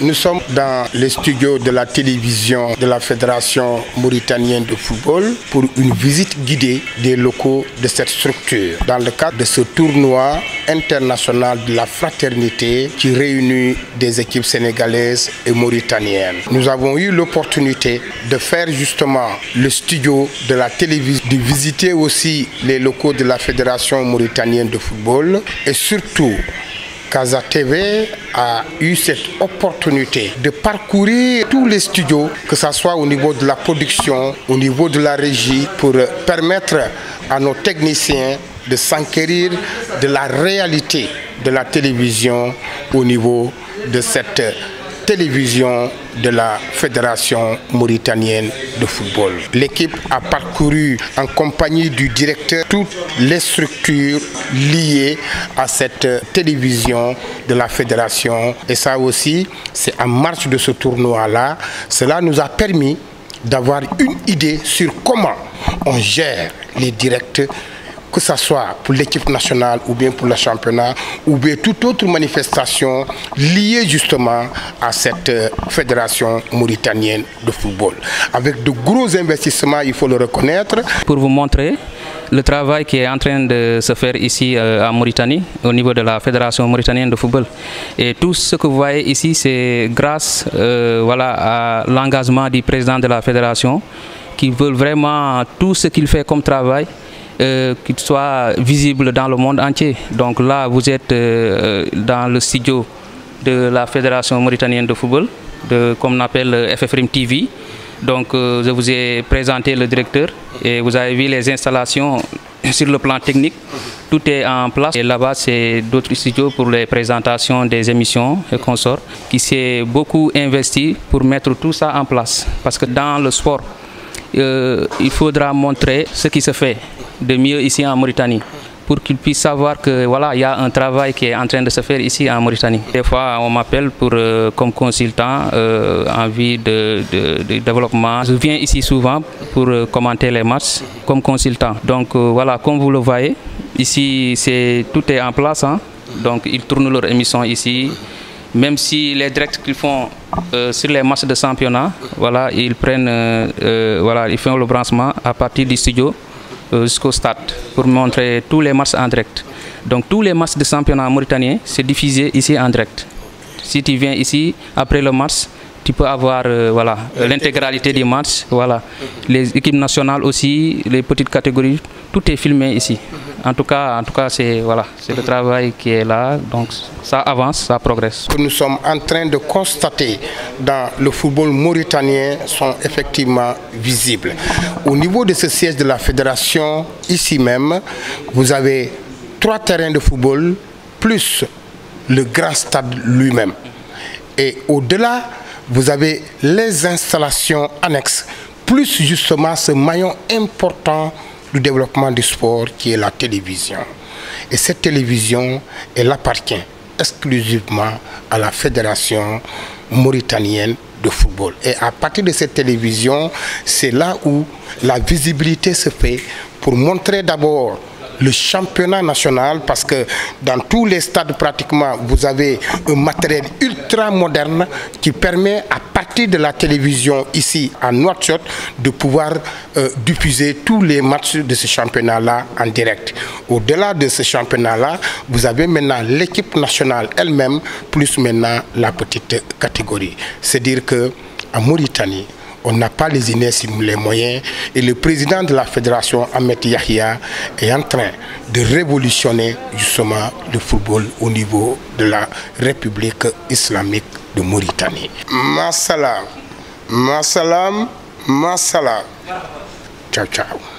Nous sommes dans les studios de la télévision de la Fédération mauritanienne de football pour une visite guidée des locaux de cette structure dans le cadre de ce tournoi international de la fraternité qui réunit des équipes sénégalaises et mauritaniennes. Nous avons eu l'opportunité de faire justement le studio de la télévision, de visiter aussi les locaux de la Fédération mauritanienne de football et surtout Casa TV a eu cette opportunité de parcourir tous les studios, que ce soit au niveau de la production, au niveau de la régie, pour permettre à nos techniciens de s'enquérir de la réalité de la télévision au niveau de cette télévision de la Fédération mauritanienne de football. L'équipe a parcouru en compagnie du directeur toutes les structures liées à cette télévision de la Fédération. Et ça aussi, c'est en marge de ce tournoi-là. Cela nous a permis d'avoir une idée sur comment on gère les directs, que ce soit pour l'équipe nationale ou bien pour le championnat ou bien toute autre manifestation liée justement à cette fédération mauritanienne de football. Avec de gros investissements, il faut le reconnaître. Pour vous montrer le travail qui est en train de se faire ici en Mauritanie, au niveau de la Fédération mauritanienne de football. Et tout ce que vous voyez ici, c'est grâce à l'engagement du président de la fédération qui veut vraiment tout ce qu'il fait comme travail qu'il soit visible dans le monde entier. Donc là, vous êtes dans le studio de la Fédération mauritanienne de football, comme on appelle FFRIM TV. Donc je vous ai présenté le directeur et vous avez vu les installations sur le plan technique. Tout est en place. Et là-bas, c'est d'autres studios pour les présentations des émissions et consorts qui s'est beaucoup investi pour mettre tout ça en place. Parce que dans le sport, il faudra montrer ce qui se fait de mieux ici en Mauritanie pour qu'ils puissent savoir que voilà, il y a un travail qui est en train de se faire ici en Mauritanie. Des fois, on m'appelle comme consultant en vue de développement. Je viens ici souvent pour commenter les matchs comme consultant. Donc voilà, comme vous le voyez, ici tout est en place. Donc ils tournent leur émission ici. Même si les directs qu'ils font sur les matchs de championnat, voilà, ils font le branchement à partir du studio jusqu'au stade pour montrer tous les matchs en direct. Donc tous les matchs de championnat mauritanien, c'est diffusé ici en direct. Si tu viens ici, après le match, tu peux avoir l'intégralité des matchs. Voilà. Les équipes nationales aussi, les petites catégories, tout est filmé ici. En tout cas c'est le travail qui est là, donc ça avance, ça progresse. Que nous sommes en train de constater dans le football mauritanien sont effectivement visibles. Au niveau de ce siège de la fédération, ici même, vous avez 3 terrains de football plus le grand stade lui-même. Et au-delà, vous avez les installations annexes, plus justement ce maillon important du développement du sport qui est la télévision. Et cette télévision, elle appartient exclusivement à la Fédération mauritanienne de football. Et à partir de cette télévision, c'est là où la visibilité se fait pour montrer d'abord le championnat national, parce que dans tous les stades pratiquement vous avez un matériel ultra moderne qui permet à partir de la télévision ici à Nouakchott de pouvoir diffuser tous les matchs de ce championnat-là en direct. Au-delà de ce championnat-là, vous avez maintenant l'équipe nationale elle-même plus maintenant la petite catégorie. C'est-à-dire qu'en Mauritanie, on n'a pas les les moyens et le président de la fédération, Ahmed Yahya, est en train de révolutionner justement le football au niveau de la République islamique de Mauritanie. Ma salam, ma salam, ma salam. Ciao, ciao.